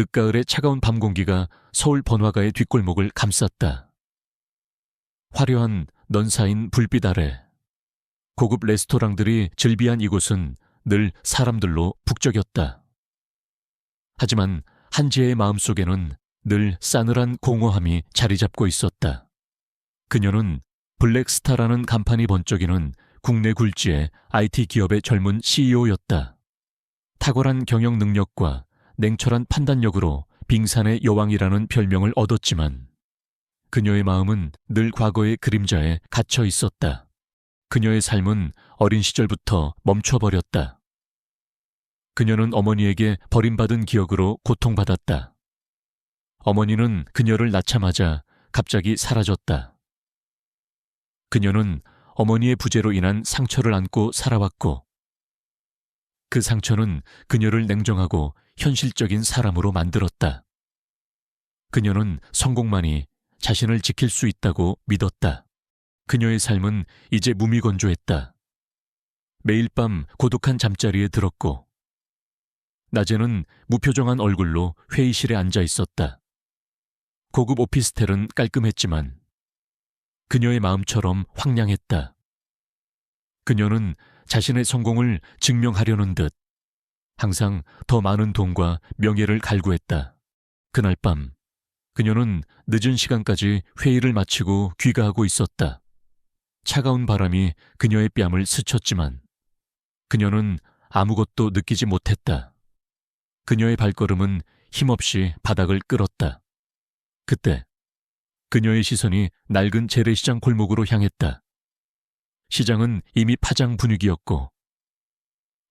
늦가을의 차가운 밤 공기가 서울 번화가의 뒷골목을 감쌌다. 화려한 넌 쌓인 불빛 아래 고급 레스토랑들이 즐비한 이곳은 늘 사람들로 북적였다. 하지만 한지혜의 마음속에는 늘 싸늘한 공허함이 자리 잡고 있었다. 그녀는 블랙스타라는 간판이 번쩍이는 국내 굴지의 IT 기업의 젊은 CEO였다. 탁월한 경영 능력과 냉철한 판단력으로 빙산의 여왕이라는 별명을 얻었지만 그녀의 마음은 늘 과거의 그림자에 갇혀 있었다. 그녀의 삶은 어린 시절부터 멈춰버렸다. 그녀는 어머니에게 버림받은 기억으로 고통받았다. 어머니는 그녀를 낳자마자 갑자기 사라졌다. 그녀는 어머니의 부재로 인한 상처를 안고 살아왔고 그 상처는 그녀를 냉정하고 현실적인 사람으로 만들었다. 그녀는 성공만이 자신을 지킬 수 있다고 믿었다. 그녀의 삶은 이제 무미건조했다. 매일 밤 고독한 잠자리에 들었고 낮에는 무표정한 얼굴로 회의실에 앉아 있었다. 고급 오피스텔은 깔끔했지만 그녀의 마음처럼 황량했다. 그녀는 자신의 성공을 증명하려는 듯 항상 더 많은 돈과 명예를 갈구했다. 그날 밤 그녀는 늦은 시간까지 회의를 마치고 귀가하고 있었다. 차가운 바람이 그녀의 뺨을 스쳤지만 그녀는 아무것도 느끼지 못했다. 그녀의 발걸음은 힘없이 바닥을 끌었다. 그때 그녀의 시선이 낡은 재래시장 골목으로 향했다. 시장은 이미 파장 분위기였고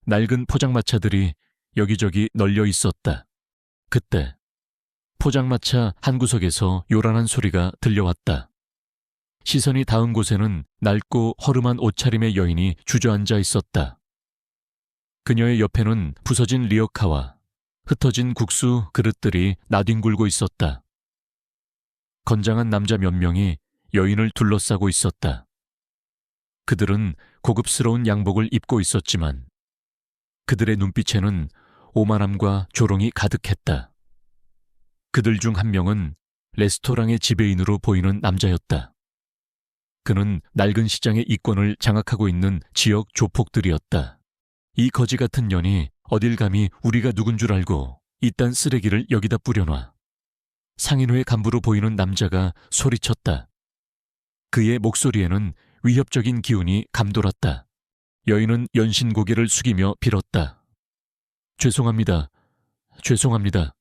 낡은 포장마차들이 여기저기 널려 있었다. 그때 포장마차 한 구석에서 요란한 소리가 들려왔다. 시선이 닿은 곳에는 낡고 허름한 옷차림의 여인이 주저앉아 있었다. 그녀의 옆에는 부서진 리어카와 흩어진 국수 그릇들이 나뒹굴고 있었다. 건장한 남자 몇 명이 여인을 둘러싸고 있었다. 그들은 고급스러운 양복을 입고 있었지만 그들의 눈빛에는 오만함과 조롱이 가득했다. 그들 중 한 명은 레스토랑의 지배인으로 보이는 남자였다. 그는 낡은 시장의 이권을 장악하고 있는 지역 조폭들이었다. 이 거지 같은 년이 어딜 감히 우리가 누군 줄 알고 이딴 쓰레기를 여기다 뿌려놔. 상인회 간부로 보이는 남자가 소리쳤다. 그의 목소리에는 위협적인 기운이 감돌았다. 여인은 연신 고개를 숙이며 빌었다. 죄송합니다. 죄송합니다.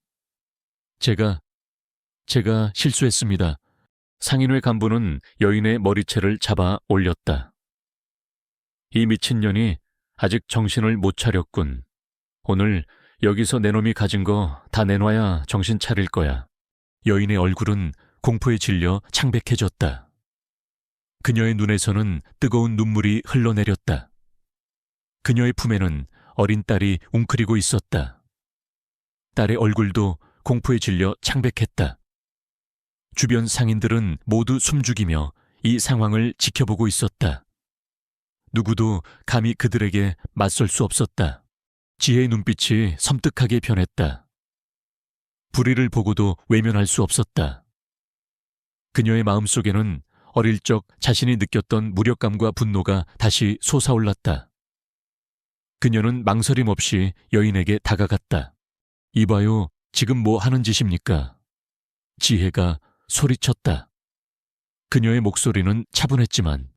제가 실수했습니다. 상인회 간부는 여인의 머리채를 잡아 올렸다. 이 미친년이 아직 정신을 못 차렸군. 오늘 여기서 내 놈이 가진 거 다 내놔야 정신 차릴 거야. 여인의 얼굴은 공포에 질려 창백해졌다. 그녀의 눈에서는 뜨거운 눈물이 흘러내렸다. 그녀의 품에는 어린 딸이 웅크리고 있었다. 딸의 얼굴도 공포에 질려 창백했다. 주변 상인들은 모두 숨죽이며 이 상황을 지켜보고 있었다. 누구도 감히 그들에게 맞설 수 없었다. 지혜의 눈빛이 섬뜩하게 변했다. 불의를 보고도 외면할 수 없었다. 그녀의 마음속에는 어릴 적 자신이 느꼈던 무력감과 분노가 다시 솟아올랐다. 그녀는 망설임 없이 여인에게 다가갔다. 이봐요, 지금 뭐 하는 짓입니까? 지혜가 소리쳤다. 그녀의 목소리는 차분했지만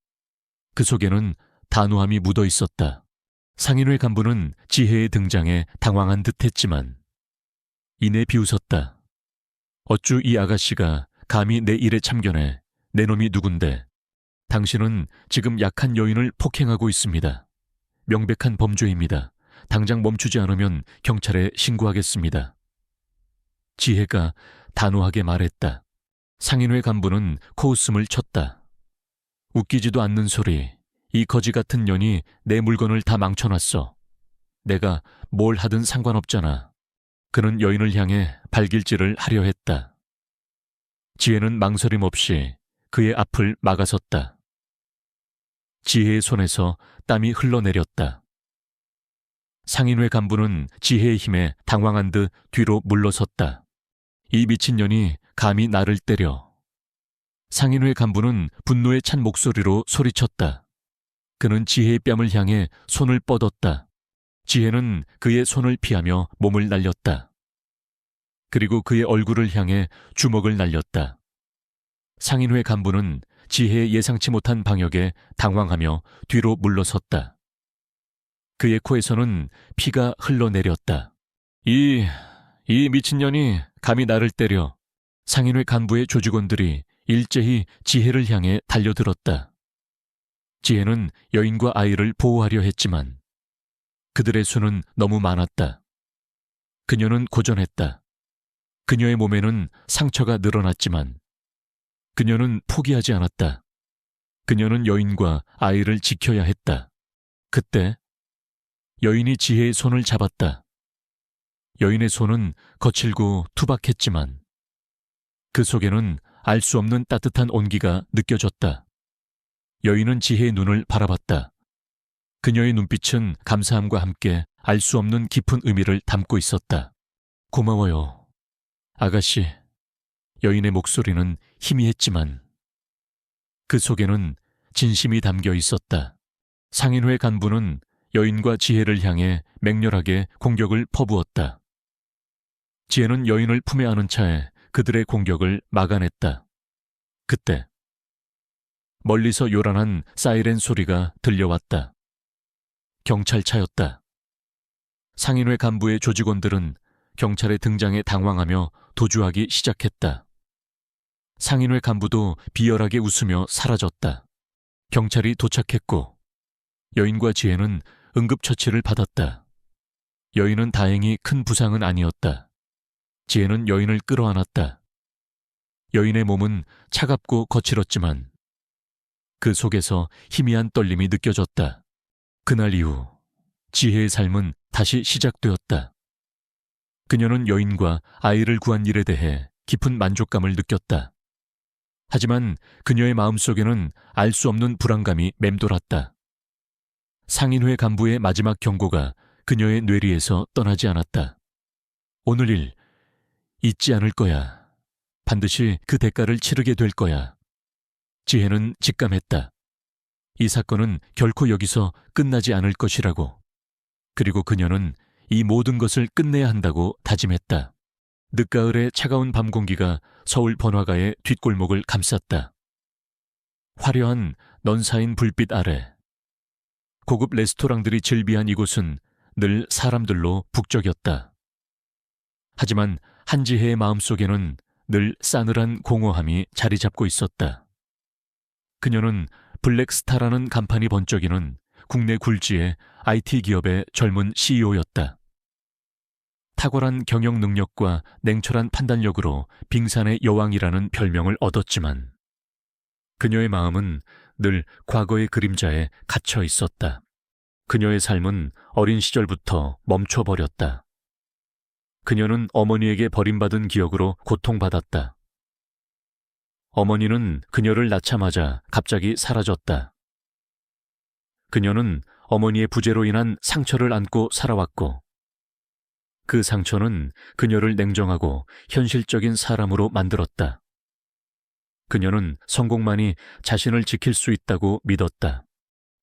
그 속에는 단호함이 묻어 있었다. 상인회 간부는 지혜의 등장에 당황한 듯했지만 이내 비웃었다. 어쭈 이 아가씨가 감히 내 일에 참견해. 내 놈이 누군데. 당신은 지금 약한 여인을 폭행하고 있습니다. 명백한 범죄입니다. 당장 멈추지 않으면 경찰에 신고하겠습니다. 지혜가 단호하게 말했다. 상인회 간부는 코웃음을 쳤다. 웃기지도 않는 소리. 이 거지 같은 년이 내 물건을 다 망쳐놨어. 내가 뭘 하든 상관없잖아. 그는 여인을 향해 발길질을 하려 했다. 지혜는 망설임 없이 그의 앞을 막아섰다. 지혜의 손에서 땀이 흘러내렸다. 상인회 간부는 지혜의 힘에 당황한 듯 뒤로 물러섰다. 이 미친년이 감히 나를 때려. 상인회 간부는 분노에 찬 목소리로 소리쳤다. 그는 지혜의 뺨을 향해 손을 뻗었다. 지혜는 그의 손을 피하며 몸을 날렸다. 그리고 그의 얼굴을 향해 주먹을 날렸다. 상인회 간부는 지혜의 예상치 못한 방역에 당황하며 뒤로 물러섰다. 그의 코에서는 피가 흘러내렸다. 이 미친년이 감히 나를 때려. 상인회 간부의 조직원들이 일제히 지혜를 향해 달려들었다. 지혜는 여인과 아이를 보호하려 했지만 그들의 수는 너무 많았다. 그녀는 고전했다. 그녀의 몸에는 상처가 늘어났지만 그녀는 포기하지 않았다. 그녀는 여인과 아이를 지켜야 했다. 그때 여인이 지혜의 손을 잡았다. 여인의 손은 거칠고 투박했지만 그 속에는 알 수 없는 따뜻한 온기가 느껴졌다. 여인은 지혜의 눈을 바라봤다. 그녀의 눈빛은 감사함과 함께 알 수 없는 깊은 의미를 담고 있었다. 고마워요, 아가씨. 여인의 목소리는 희미했지만 그 속에는 진심이 담겨 있었다. 상인회 간부는 여인과 지혜를 향해 맹렬하게 공격을 퍼부었다. 지혜는 여인을 품에 안은 차에 그들의 공격을 막아냈다. 그때 멀리서 요란한 사이렌 소리가 들려왔다. 경찰차였다. 상인회 간부의 조직원들은 경찰의 등장에 당황하며 도주하기 시작했다. 상인회 간부도 비열하게 웃으며 사라졌다. 경찰이 도착했고 여인과 지혜는 응급처치를 받았다. 여인은 다행히 큰 부상은 아니었다. 지혜는 여인을 끌어안았다. 여인의 몸은 차갑고 거칠었지만 그 속에서 희미한 떨림이 느껴졌다. 그날 이후 지혜의 삶은 다시 시작되었다. 그녀는 여인과 아이를 구한 일에 대해 깊은 만족감을 느꼈다. 하지만 그녀의 마음속에는 알 수 없는 불안감이 맴돌았다. 상인회 간부의 마지막 경고가 그녀의 뇌리에서 떠나지 않았다. 오늘 일 잊지 않을 거야. 반드시 그 대가를 치르게 될 거야. 지혜는 직감했다. 이 사건은 결코 여기서 끝나지 않을 것이라고. 그리고 그녀는 이 모든 것을 끝내야 한다고 다짐했다. 늦가을의 차가운 밤 공기가 서울 번화가의 뒷골목을 감쌌다. 화려한 넌 쌓인 불빛 아래 고급 레스토랑들이 즐비한 이곳은 늘 사람들로 북적였다. 하지만 한지혜의 마음속에는 늘 싸늘한 공허함이 자리 잡고 있었다. 그녀는 블랙스타라는 간판이 번쩍이는 국내 굴지의 IT 기업의 젊은 CEO였다. 탁월한 경영 능력과 냉철한 판단력으로 빙산의 여왕이라는 별명을 얻었지만 그녀의 마음은 늘 과거의 그림자에 갇혀 있었다. 그녀의 삶은 어린 시절부터 멈춰버렸다. 그녀는 어머니에게 버림받은 기억으로 고통받았다. 어머니는 그녀를 낳자마자 갑자기 사라졌다. 그녀는 어머니의 부재로 인한 상처를 안고 살아왔고 그 상처는 그녀를 냉정하고 현실적인 사람으로 만들었다. 그녀는 성공만이 자신을 지킬 수 있다고 믿었다.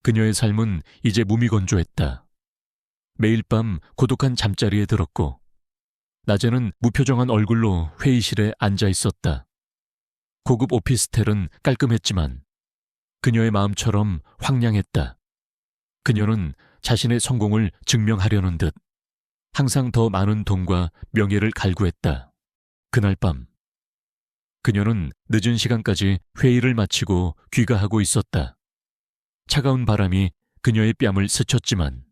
그녀의 삶은 이제 무미건조했다. 매일 밤 고독한 잠자리에 들었고 낮에는 무표정한 얼굴로 회의실에 앉아 있었다. 고급 오피스텔은 깔끔했지만 그녀의 마음처럼 황량했다. 그녀는 자신의 성공을 증명하려는 듯 항상 더 많은 돈과 명예를 갈구했다. 그날 밤 그녀는 늦은 시간까지 회의를 마치고 귀가하고 있었다. 차가운 바람이 그녀의 뺨을 스쳤지만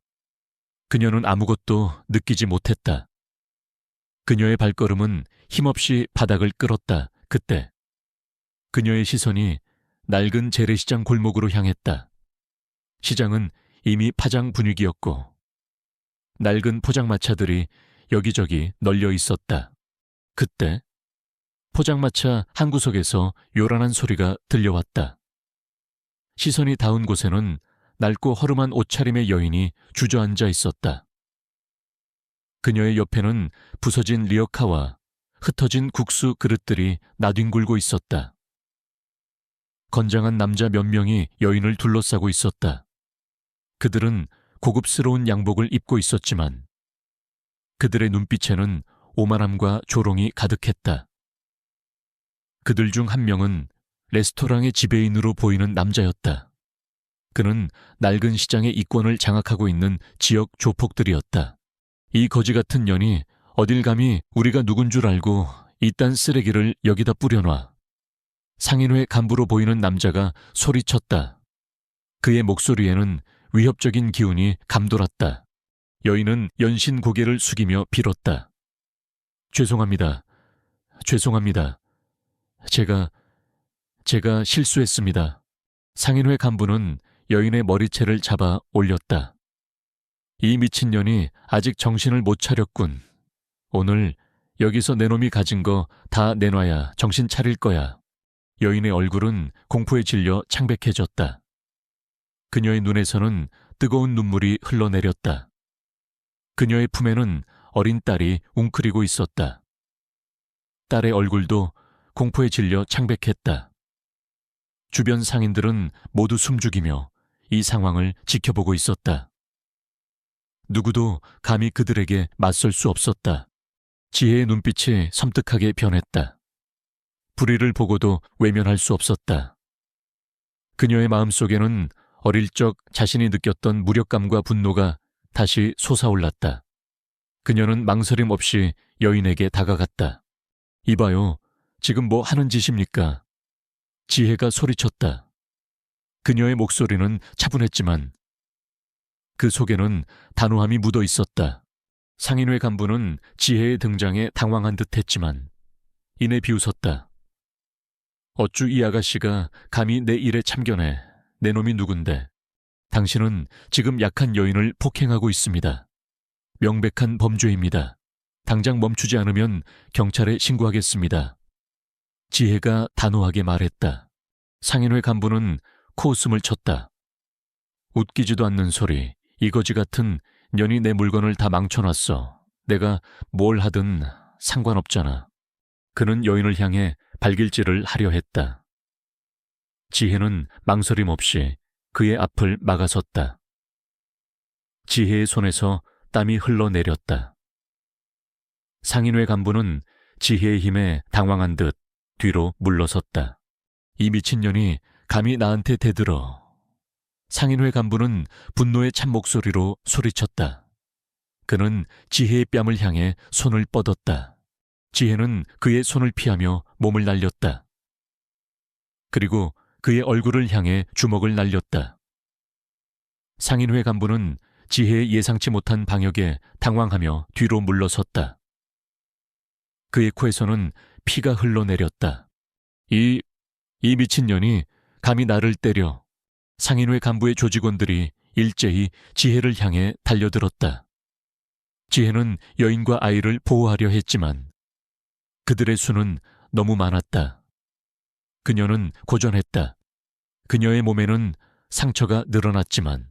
그녀는 아무것도 느끼지 못했다. 그녀의 발걸음은 힘없이 바닥을 끌었다. 그때 그녀의 시선이 낡은 재래시장 골목으로 향했다. 시장은 이미 파장 분위기였고 낡은 포장마차들이 여기저기 널려 있었다. 그때 포장마차 한 구석에서 요란한 소리가 들려왔다. 시선이 닿은 곳에는 낡고 허름한 옷차림의 여인이 주저앉아 있었다. 그녀의 옆에는 부서진 리어카와 흩어진 국수 그릇들이 나뒹굴고 있었다. 건장한 남자 몇 명이 여인을 둘러싸고 있었다. 그들은 고급스러운 양복을 입고 있었지만 그들의 눈빛에는 오만함과 조롱이 가득했다. 그들 중 한 명은 레스토랑의 지배인으로 보이는 남자였다. 그는 낡은 시장의 이권을 장악하고 있는 지역 조폭들이었다. 이 거지 같은 년이 어딜 감히 우리가 누군 줄 알고 이딴 쓰레기를 여기다 뿌려놔. 상인회 간부로 보이는 남자가 소리쳤다. 그의 목소리에는 위협적인 기운이 감돌았다. 여인은 연신 고개를 숙이며 빌었다. 죄송합니다. 죄송합니다. 제가 실수했습니다. 상인회 간부는 여인의 머리채를 잡아 올렸다. 이 미친년이 아직 정신을 못 차렸군. 오늘 여기서 내 놈이 가진 거 다 내놔야 정신 차릴 거야. 여인의 얼굴은 공포에 질려 창백해졌다. 그녀의 눈에서는 뜨거운 눈물이 흘러내렸다. 그녀의 품에는 어린 딸이 웅크리고 있었다. 딸의 얼굴도 공포에 질려 창백했다. 주변 상인들은 모두 숨죽이며 이 상황을 지켜보고 있었다. 누구도 감히 그들에게 맞설 수 없었다. 지혜의 눈빛이 섬뜩하게 변했다. 불의를 보고도 외면할 수 없었다. 그녀의 마음속에는 어릴 적 자신이 느꼈던 무력감과 분노가 다시 솟아올랐다. 그녀는 망설임 없이 여인에게 다가갔다. 이봐요, 지금 뭐 하는 짓입니까? 지혜가 소리쳤다. 그녀의 목소리는 차분했지만 그 속에는 단호함이 묻어 있었다. 상인회 간부는 지혜의 등장에 당황한 듯 했지만 이내 비웃었다. 어쭈 이 아가씨가 감히 내 일에 참견해. 내 놈이 누군데. 당신은 지금 약한 여인을 폭행하고 있습니다. 명백한 범죄입니다. 당장 멈추지 않으면 경찰에 신고하겠습니다. 지혜가 단호하게 말했다. 상인회 간부는 코웃음을 쳤다. 웃기지도 않는 소리. 이거지 같은 년이 내 물건을 다 망쳐놨어. 내가 뭘 하든 상관없잖아. 그는 여인을 향해 발길질을 하려 했다. 지혜는 망설임 없이 그의 앞을 막아섰다. 지혜의 손에서 땀이 흘러내렸다. 상인회 간부는 지혜의 힘에 당황한 듯 뒤로 물러섰다. 이 미친년이 감히 나한테 대들어. 상인회 간부는 분노의 찬 목소리로 소리쳤다. 그는 지혜의 뺨을 향해 손을 뻗었다. 지혜는 그의 손을 피하며 몸을 날렸다. 그리고 그의 얼굴을 향해 주먹을 날렸다. 상인회 간부는 지혜의 예상치 못한 방역에 당황하며 뒤로 물러섰다. 그의 코에서는 피가 흘러내렸다. 이 미친년이 감히 나를 때려. 상인회 간부의 조직원들이 일제히 지혜를 향해 달려들었다. 지혜는 여인과 아이를 보호하려 했지만 그들의 수는 너무 많았다. 그녀는 고전했다. 그녀의 몸에는 상처가 늘어났지만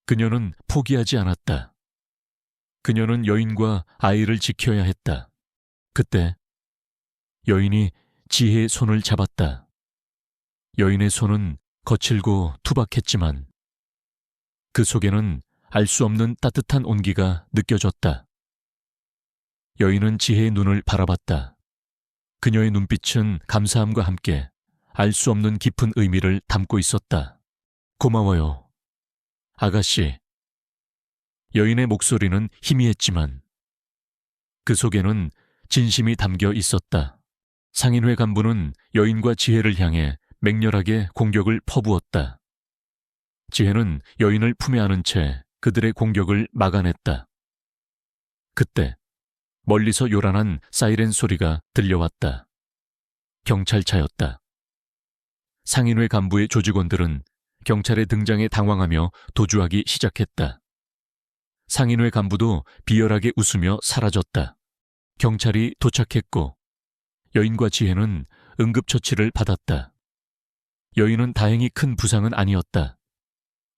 그녀는 포기하지 않았다. 그녀는 여인과 아이를 지켜야 했다. 그때 여인이 지혜의 손을 잡았다. 여인의 손은 거칠고 투박했지만 그 속에는 알 수 없는 따뜻한 온기가 느껴졌다. 여인은 지혜의 눈을 바라봤다. 그녀의 눈빛은 감사함과 함께 알 수 없는 깊은 의미를 담고 있었다. 고마워요, 아가씨. 여인의 목소리는 희미했지만 그 속에는 진심이 담겨 있었다. 상인회 간부는 여인과 지혜를 향해 맹렬하게 공격을 퍼부었다. 지혜는 여인을 품에 안은 채 그들의 공격을 막아냈다. 그때 멀리서 요란한 사이렌 소리가 들려왔다. 경찰차였다. 상인회 간부의 조직원들은 경찰의 등장에 당황하며 도주하기 시작했다. 상인회 간부도 비열하게 웃으며 사라졌다. 경찰이 도착했고 여인과 지혜는 응급처치를 받았다. 여인은 다행히 큰 부상은 아니었다.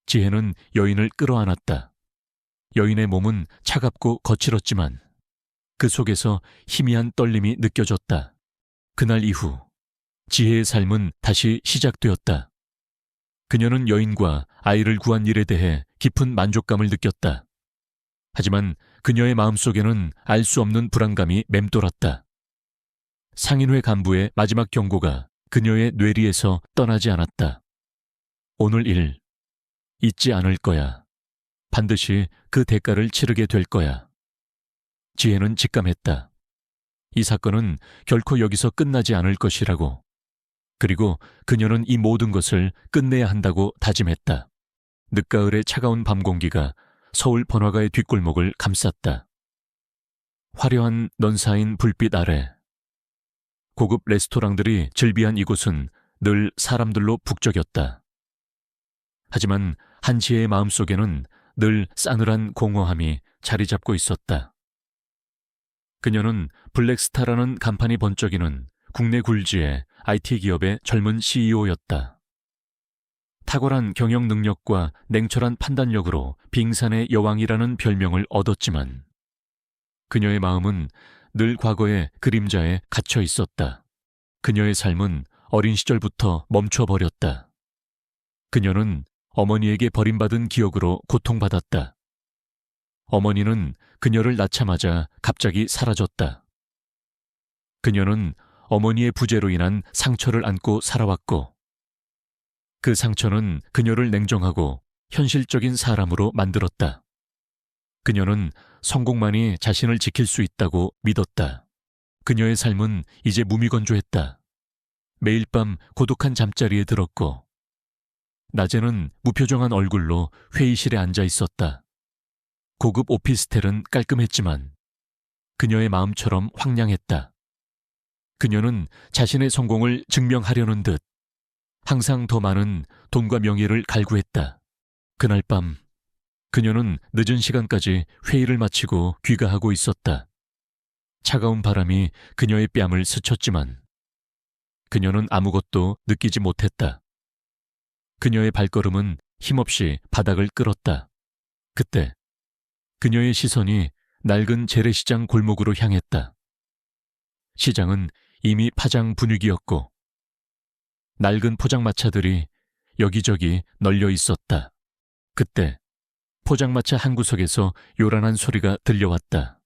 지혜는 여인을 끌어안았다. 여인의 몸은 차갑고 거칠었지만 그 속에서 희미한 떨림이 느껴졌다. 그날 이후 지혜의 삶은 다시 시작되었다. 그녀는 여인과 아이를 구한 일에 대해 깊은 만족감을 느꼈다. 하지만 그녀의 마음속에는 알 수 없는 불안감이 맴돌았다. 상인회 간부의 마지막 경고가 그녀의 뇌리에서 떠나지 않았다. 오늘 일 잊지 않을 거야. 반드시 그 대가를 치르게 될 거야. 지혜는 직감했다. 이 사건은 결코 여기서 끝나지 않을 것이라고. 그리고 그녀는 이 모든 것을 끝내야 한다고 다짐했다. 늦가을의 차가운 밤 공기가 서울 번화가의 뒷골목을 감쌌다. 화려한 넌 쌓인 불빛 아래 고급 레스토랑들이 즐비한 이곳은 늘 사람들로 북적였다. 하지만 한지혜의 마음속에는 늘 싸늘한 공허함이 자리 잡고 있었다. 그녀는 블랙스타라는 간판이 번쩍이는 국내 굴지의 IT 기업의 젊은 CEO였다. 탁월한 경영 능력과 냉철한 판단력으로 빙산의 여왕이라는 별명을 얻었지만 그녀의 마음은 늘 과거의 그림자에 갇혀 있었다. 그녀의 삶은 어린 시절부터 멈춰버렸다. 그녀는 어머니에게 버림받은 기억으로 고통받았다. 어머니는 그녀를 낳자마자 갑자기 사라졌다. 그녀는 어머니의 부재로 인한 상처를 안고 살아왔고 그 상처는 그녀를 냉정하고 현실적인 사람으로 만들었다. 그녀는 성공만이 자신을 지킬 수 있다고 믿었다. 그녀의 삶은 이제 무미건조했다. 매일 밤 고독한 잠자리에 들었고 낮에는 무표정한 얼굴로 회의실에 앉아 있었다. 고급 오피스텔은 깔끔했지만 그녀의 마음처럼 황량했다. 그녀는 자신의 성공을 증명하려는 듯 항상 더 많은 돈과 명예를 갈구했다. 그날 밤 그녀는 늦은 시간까지 회의를 마치고 귀가하고 있었다. 차가운 바람이 그녀의 뺨을 스쳤지만 그녀는 아무것도 느끼지 못했다. 그녀의 발걸음은 힘없이 바닥을 끌었다. 그때 그녀의 시선이 낡은 재래시장 골목으로 향했다. 시장은 이미 파장 분위기였고 낡은 포장마차들이 여기저기 널려 있었다. 그때 포장마차 한 구석에서 요란한 소리가 들려왔다.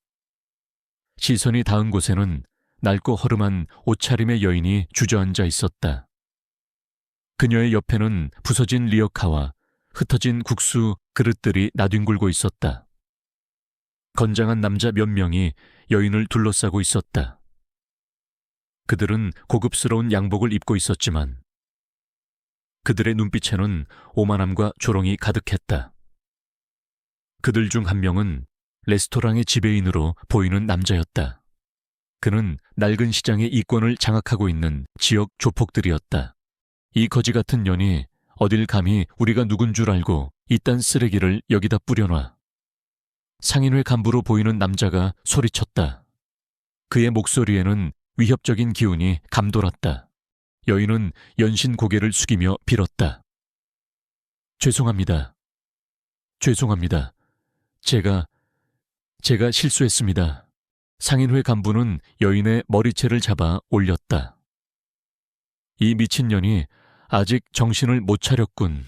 시선이 닿은 곳에는 낡고 허름한 옷차림의 여인이 주저앉아 있었다. 그녀의 옆에는 부서진 리어카와 흩어진 국수 그릇들이 나뒹굴고 있었다. 건장한 남자 몇 명이 여인을 둘러싸고 있었다. 그들은 고급스러운 양복을 입고 있었지만 그들의 눈빛에는 오만함과 조롱이 가득했다. 그들 중 한 명은 레스토랑의 지배인으로 보이는 남자였다. 그는 낡은 시장의 이권을 장악하고 있는 지역 조폭들이었다. 이 거지 같은 년이 어딜 감히 우리가 누군 줄 알고 이딴 쓰레기를 여기다 뿌려놔. 상인회 간부로 보이는 남자가 소리쳤다. 그의 목소리에는 위협적인 기운이 감돌았다. 여인은 연신 고개를 숙이며 빌었다. 죄송합니다. 죄송합니다. 제가 실수했습니다. 상인회 간부는 여인의 머리채를 잡아 올렸다. 이 미친년이 아직 정신을 못 차렸군.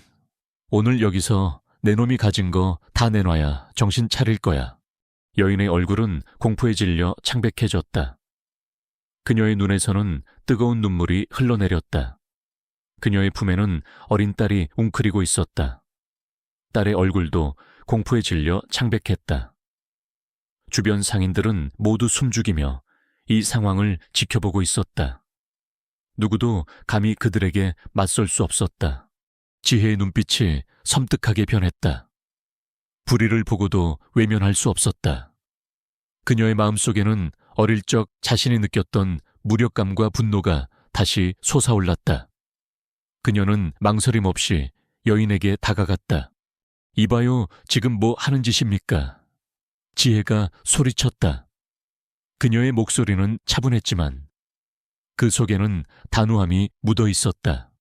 오늘 여기서 내 놈이 가진 거 다 내놔야 정신 차릴 거야. 여인의 얼굴은 공포에 질려 창백해졌다. 그녀의 눈에서는 뜨거운 눈물이 흘러내렸다. 그녀의 품에는 어린 딸이 웅크리고 있었다. 딸의 얼굴도 공포에 질려 창백했다. 주변 상인들은 모두 숨죽이며 이 상황을 지켜보고 있었다. 누구도 감히 그들에게 맞설 수 없었다. 지혜의 눈빛이 섬뜩하게 변했다. 불의를 보고도 외면할 수 없었다. 그녀의 마음속에는 어릴 적 자신이 느꼈던 무력감과 분노가 다시 솟아올랐다. 그녀는 망설임 없이 여인에게 다가갔다. 이봐요, 지금 뭐 하는 짓입니까? 지혜가 소리쳤다. 그녀의 목소리는 차분했지만 그 속에는 단호함이 묻어 있었다.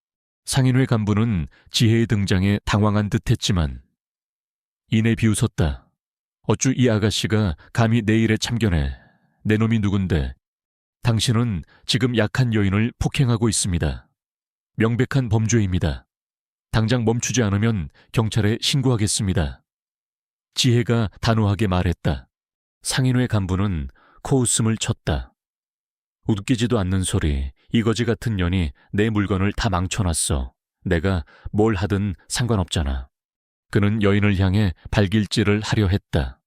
상인회 간부는 지혜의 등장에 당황한 듯했지만 이내 비웃었다. 어쭈 이 아가씨가 감히 내 일에 참견해. 내 놈이 누군데? 당신은 지금 약한 여인을 폭행하고 있습니다. 명백한 범죄입니다. 당장 멈추지 않으면 경찰에 신고하겠습니다. 지혜가 단호하게 말했다. 상인회 간부는 코웃음을 쳤다. 웃기지도 않는 소리, 이거지 같은 년이 내 물건을 다 망쳐놨어. 내가 뭘 하든 상관없잖아. 그는 여인을 향해 발길질을 하려 했다.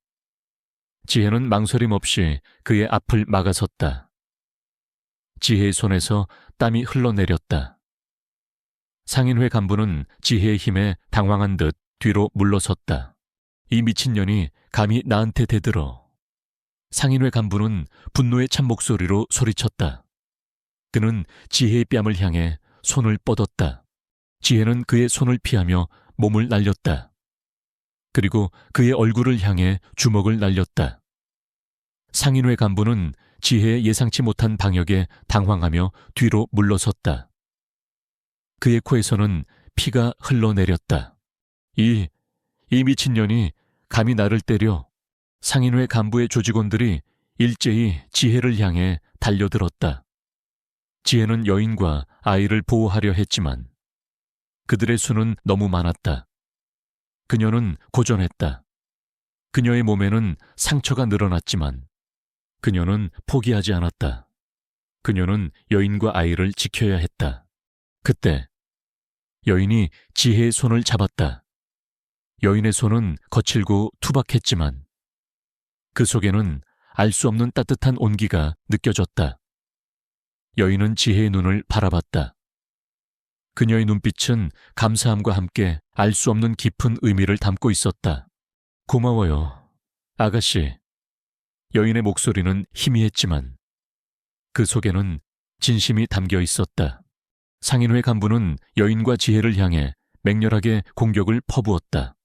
지혜는 망설임 없이 그의 앞을 막아섰다. 지혜의 손에서 땀이 흘러내렸다. 상인회 간부는 지혜의 힘에 당황한 듯 뒤로 물러섰다. 이 미친년이 감히 나한테 대들어. 상인회 간부는 분노의 찬 목소리로 소리쳤다. 그는 지혜의 뺨을 향해 손을 뻗었다. 지혜는 그의 손을 피하며 몸을 날렸다. 그리고 그의 얼굴을 향해 주먹을 날렸다. 상인회 간부는 지혜의 예상치 못한 방역에 당황하며 뒤로 물러섰다. 그의 코에서는 피가 흘러내렸다. 이 미친년이 감히 나를 때려. 상인회 간부의 조직원들이 일제히 지혜를 향해 달려들었다. 지혜는 여인과 아이를 보호하려 했지만 그들의 수는 너무 많았다. 그녀는 고전했다. 그녀의 몸에는 상처가 늘어났지만 그녀는 포기하지 않았다. 그녀는 여인과 아이를 지켜야 했다. 그때 여인이 지혜의 손을 잡았다. 여인의 손은 거칠고 투박했지만 그 속에는 알 수 없는 따뜻한 온기가 느껴졌다. 여인은 지혜의 눈을 바라봤다. 그녀의 눈빛은 감사함과 함께 알 수 없는 깊은 의미를 담고 있었다. 고마워요, 아가씨. 여인의 목소리는 희미했지만 그 속에는 진심이 담겨 있었다. 상인회 간부는 여인과 지혜를 향해 맹렬하게 공격을 퍼부었다.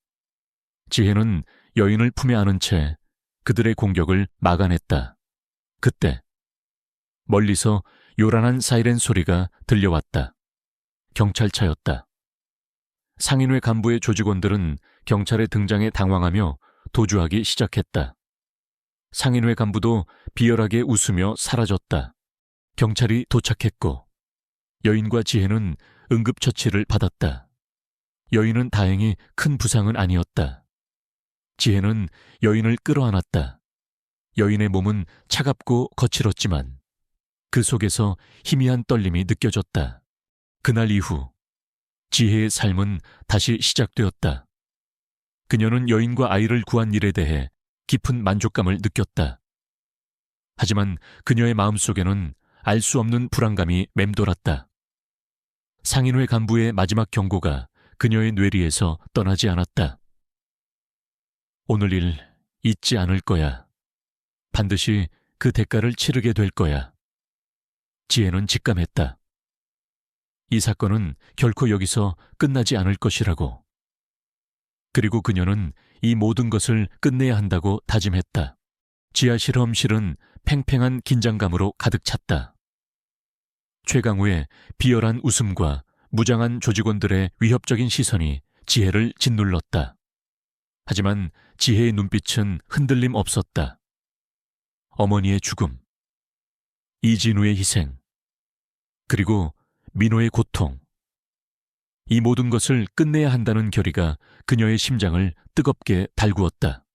지혜는 여인을 품에 안은 채 그들의 공격을 막아냈다. 그때 멀리서 요란한 사이렌 소리가 들려왔다. 경찰차였다. 상인회 간부의 조직원들은 경찰의 등장에 당황하며 도주하기 시작했다. 상인회 간부도 비열하게 웃으며 사라졌다. 경찰이 도착했고 여인과 지혜는 응급처치를 받았다. 여인은 다행히 큰 부상은 아니었다. 지혜는 여인을 끌어안았다. 여인의 몸은 차갑고 거칠었지만 그 속에서 희미한 떨림이 느껴졌다. 그날 이후 지혜의 삶은 다시 시작되었다. 그녀는 여인과 아이를 구한 일에 대해 깊은 만족감을 느꼈다. 하지만 그녀의 마음속에는 알 수 없는 불안감이 맴돌았다. 상인회 간부의 마지막 경고가 그녀의 뇌리에서 떠나지 않았다. 오늘 일 잊지 않을 거야. 반드시 그 대가를 치르게 될 거야. 지혜는 직감했다. 이 사건은 결코 여기서 끝나지 않을 것이라고. 그리고 그녀는 이 모든 것을 끝내야 한다고 다짐했다. 지하 실험실은 팽팽한 긴장감으로 가득 찼다. 최강우의 비열한 웃음과 무장한 조직원들의 위협적인 시선이 지혜를 짓눌렀다. 하지만 지혜의 눈빛은 흔들림 없었다. 어머니의 죽음, 이진우의 희생, 그리고 민호의 고통. 이 모든 것을 끝내야 한다는 결의가 그녀의 심장을 뜨겁게 달구었다.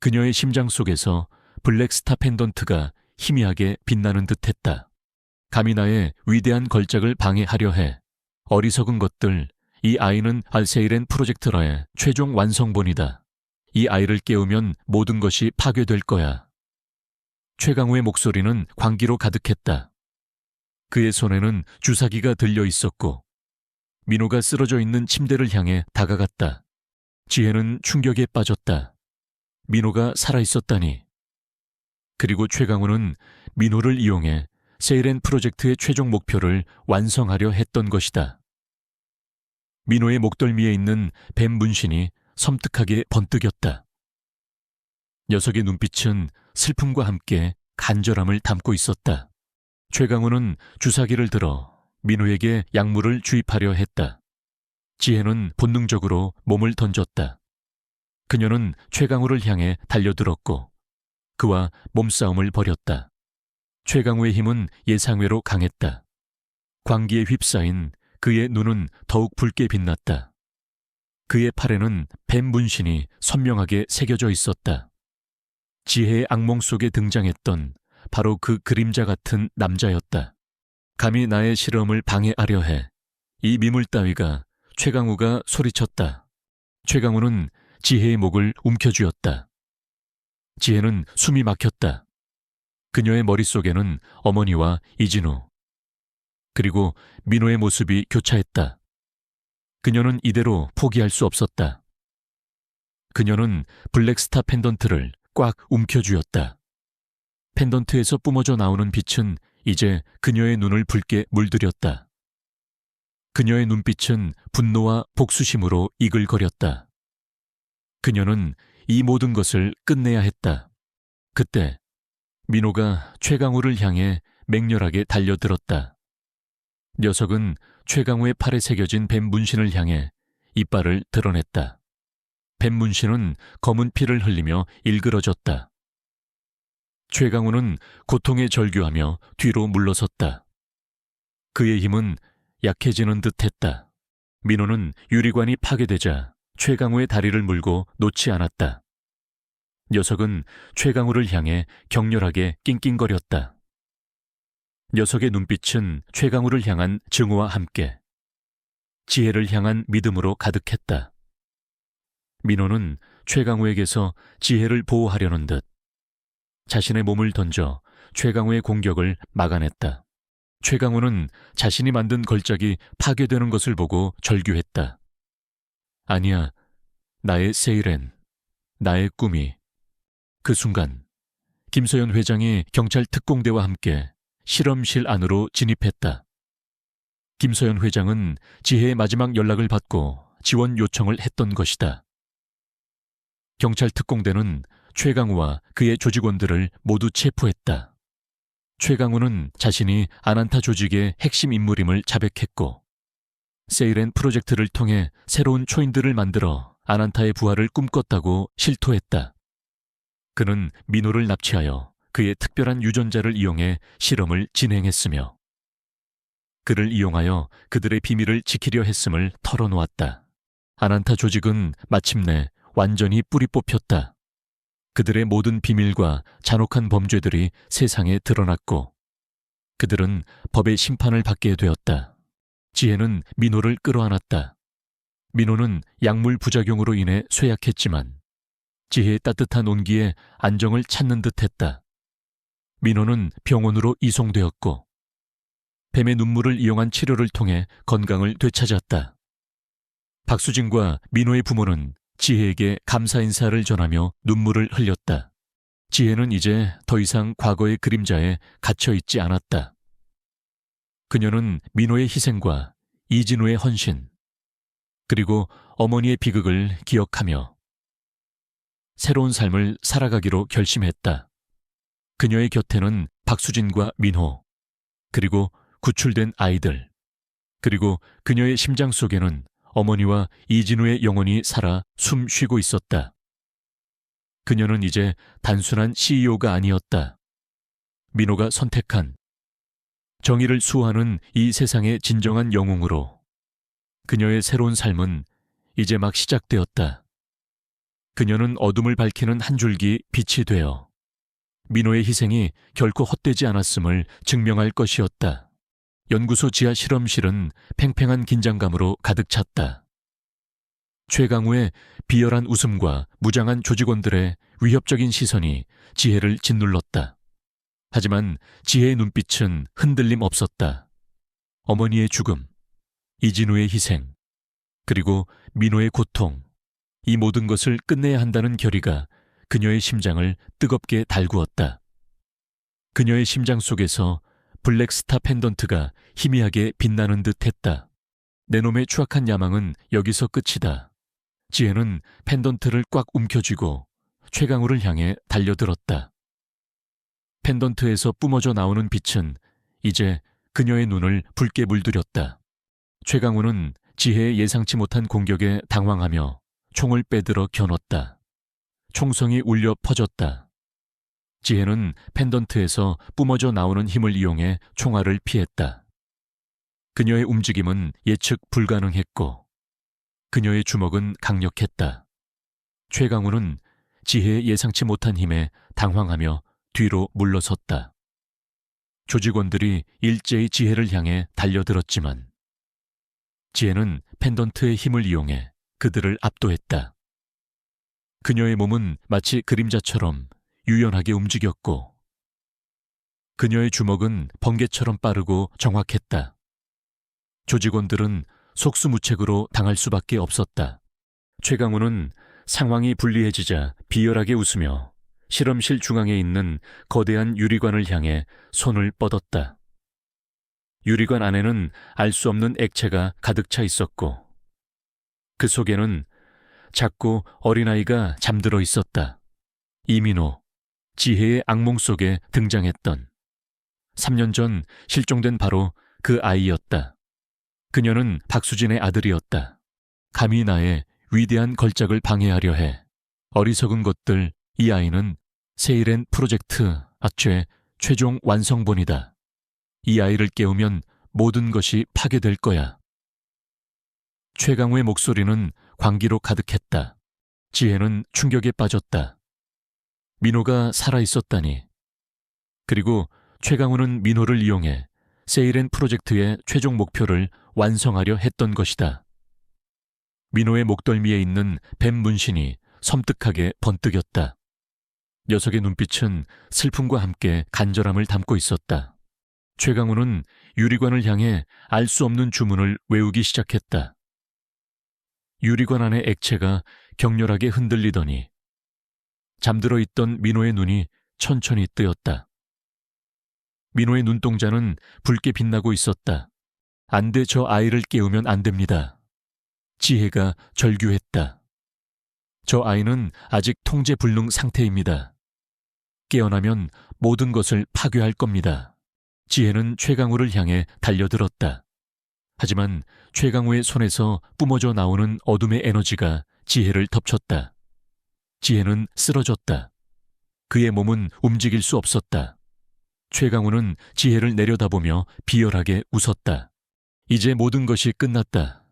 그녀의 심장 속에서 블랙스타 펜던트가 희미하게 빛나는 듯했다. 감히 나의 위대한 걸작을 방해하려 해. 어리석은 것들, 이 아이는 알세이렌 프로젝트러의 최종 완성본이다. 이 아이를 깨우면 모든 것이 파괴될 거야. 최강우의 목소리는 광기로 가득했다. 그의 손에는 주사기가 들려 있었고 민호가 쓰러져 있는 침대를 향해 다가갔다. 지혜는 충격에 빠졌다. 민호가 살아있었다니. 그리고 최강우는 민호를 이용해 세이렌 프로젝트의 최종 목표를 완성하려 했던 것이다. 민호의 목덜미에 있는 뱀 문신이 섬뜩하게 번뜩였다. 녀석의 눈빛은 슬픔과 함께 간절함을 담고 있었다. 최강우는 주사기를 들어 민호에게 약물을 주입하려 했다. 지혜는 본능적으로 몸을 던졌다. 그녀는 최강우를 향해 달려들었고 그와 몸싸움을 벌였다. 최강우의 힘은 예상외로 강했다. 광기에 휩싸인 그의 눈은 더욱 붉게 빛났다. 그의 팔에는 뱀 문신이 선명하게 새겨져 있었다. 지혜의 악몽 속에 등장했던 바로 그 그림자 같은 남자였다. 감히 나의 실험을 방해하려 해. 이 미물 따위가. 최강우가 소리쳤다. 최강우는 지혜의 목을 움켜쥐었다. 지혜는 숨이 막혔다. 그녀의 머릿속에는 어머니와 이진우 그리고 민호의 모습이 교차했다. 그녀는 이대로 포기할 수 없었다. 그녀는 블랙스타 펜던트를 꽉 움켜쥐었다. 펜던트에서 뿜어져 나오는 빛은 이제 그녀의 눈을 붉게 물들였다. 그녀의 눈빛은 분노와 복수심으로 이글거렸다. 그녀는 이 모든 것을 끝내야 했다. 그때 민호가 최강우를 향해 맹렬하게 달려들었다. 녀석은 최강우의 팔에 새겨진 뱀 문신을 향해 이빨을 드러냈다. 뱀 문신은 검은 피를 흘리며 일그러졌다. 최강우는 고통에 절규하며 뒤로 물러섰다. 그의 힘은 약해지는 듯했다. 민호는 유리관이 파괴되자 최강우의 다리를 물고 놓지 않았다. 녀석은 최강우를 향해 격렬하게 낑낑거렸다. 녀석의 눈빛은 최강우를 향한 증오와 함께 지혜를 향한 믿음으로 가득했다. 민호는 최강우에게서 지혜를 보호하려는 듯 자신의 몸을 던져 최강우의 공격을 막아냈다. 최강우는 자신이 만든 걸작이 파괴되는 것을 보고 절규했다. 아니야, 나의 세일엔, 나의 꿈이. 그 순간 김서연 회장이 경찰 특공대와 함께 실험실 안으로 진입했다. 김서연 회장은 지혜의 마지막 연락을 받고 지원 요청을 했던 것이다. 경찰 특공대는 최강우와 그의 조직원들을 모두 체포했다. 최강우는 자신이 아난타 조직의 핵심 인물임을 자백했고 세일엔 프로젝트를 통해 새로운 초인들을 만들어 아난타의 부활을 꿈꿨다고 실토했다. 그는 민호를 납치하여 그의 특별한 유전자를 이용해 실험을 진행했으며 그를 이용하여 그들의 비밀을 지키려 했음을 털어놓았다. 아난타 조직은 마침내 완전히 뿌리 뽑혔다. 그들의 모든 비밀과 잔혹한 범죄들이 세상에 드러났고 그들은 법의 심판을 받게 되었다. 지혜는 민호를 끌어안았다. 민호는 약물 부작용으로 인해 쇠약했지만 지혜의 따뜻한 온기에 안정을 찾는 듯했다. 민호는 병원으로 이송되었고 뱀의 눈물을 이용한 치료를 통해 건강을 되찾았다. 박수진과 민호의 부모는 지혜에게 감사 인사를 전하며 눈물을 흘렸다. 지혜는 이제 더 이상 과거의 그림자에 갇혀있지 않았다. 그녀는 민호의 희생과 이진우의 헌신, 그리고 어머니의 비극을 기억하며 새로운 삶을 살아가기로 결심했다. 그녀의 곁에는 박수진과 민호, 그리고 구출된 아이들, 그리고 그녀의 심장 속에는 어머니와 이진우의 영혼이 살아 숨 쉬고 있었다. 그녀는 이제 단순한 CEO가 아니었다. 민호가 선택한 정의를 수호하는 이 세상의 진정한 영웅으로 그녀의 새로운 삶은 이제 막 시작되었다. 그녀는 어둠을 밝히는 한 줄기 빛이 되어 민호의 희생이 결코 헛되지 않았음을 증명할 것이었다. 연구소 지하 실험실은 팽팽한 긴장감으로 가득 찼다. 최강우의 비열한 웃음과 무장한 조직원들의 위협적인 시선이 지혜를 짓눌렀다. 하지만 지혜의 눈빛은 흔들림 없었다. 어머니의 죽음, 이진우의 희생, 그리고 민호의 고통, 이 모든 것을 끝내야 한다는 결의가 그녀의 심장을 뜨겁게 달구었다. 그녀의 심장 속에서 블랙스타 펜던트가 희미하게 빛나는 듯 했다. 내 놈의 추악한 야망은 여기서 끝이다. 지혜는 펜던트를 꽉 움켜쥐고 최강우를 향해 달려들었다. 펜던트에서 뿜어져 나오는 빛은 이제 그녀의 눈을 붉게 물들였다. 최강우는 지혜의 예상치 못한 공격에 당황하며 총을 빼들어 겨눴다. 총성이 울려 퍼졌다. 지혜는 펜던트에서 뿜어져 나오는 힘을 이용해 총알을 피했다. 그녀의 움직임은 예측 불가능했고 그녀의 주먹은 강력했다. 최강우는 지혜의 예상치 못한 힘에 당황하며 뒤로 물러섰다. 조직원들이 일제히 지혜를 향해 달려들었지만 지혜는 펜던트의 힘을 이용해 그들을 압도했다. 그녀의 몸은 마치 그림자처럼 유연하게 움직였고 그녀의 주먹은 번개처럼 빠르고 정확했다. 조직원들은 속수무책으로 당할 수밖에 없었다. 최강우는 상황이 불리해지자 비열하게 웃으며 실험실 중앙에 있는 거대한 유리관을 향해 손을 뻗었다. 유리관 안에는 알 수 없는 액체가 가득 차 있었고 그 속에는 작고 어린아이가 잠들어 있었다. 이민호, 지혜의 악몽 속에 등장했던 3년 전 실종된 바로 그 아이였다. 그녀는 박수진의 아들이었다. 감히 나의 위대한 걸작을 방해하려 해. 어리석은 것들, 이 아이는 세일엔 프로젝트 악취의 최종 완성본이다. 이 아이를 깨우면 모든 것이 파괴될 거야. 최강우의 목소리는 광기로 가득했다. 지혜는 충격에 빠졌다. 민호가 살아있었다니. 그리고 최강우는 민호를 이용해 세일엔 프로젝트의 최종 목표를 완성하려 했던 것이다. 민호의 목덜미에 있는 뱀 문신이 섬뜩하게 번뜩였다. 녀석의 눈빛은 슬픔과 함께 간절함을 담고 있었다. 최강우는 유리관을 향해 알 수 없는 주문을 외우기 시작했다. 유리관 안의 액체가 격렬하게 흔들리더니 잠들어 있던 민호의 눈이 천천히 뜨였다. 민호의 눈동자는 붉게 빛나고 있었다. 안 돼, 저 아이를 깨우면 안 됩니다. 지혜가 절규했다. 저 아이는 아직 통제 불능 상태입니다. 깨어나면 모든 것을 파괴할 겁니다. 지혜는 최강우를 향해 달려들었다. 하지만 최강우의 손에서 뿜어져 나오는 어둠의 에너지가 지혜를 덮쳤다. 지혜는 쓰러졌다. 그의 몸은 움직일 수 없었다. 최강우는 지혜를 내려다보며 비열하게 웃었다. 이제 모든 것이 끝났다.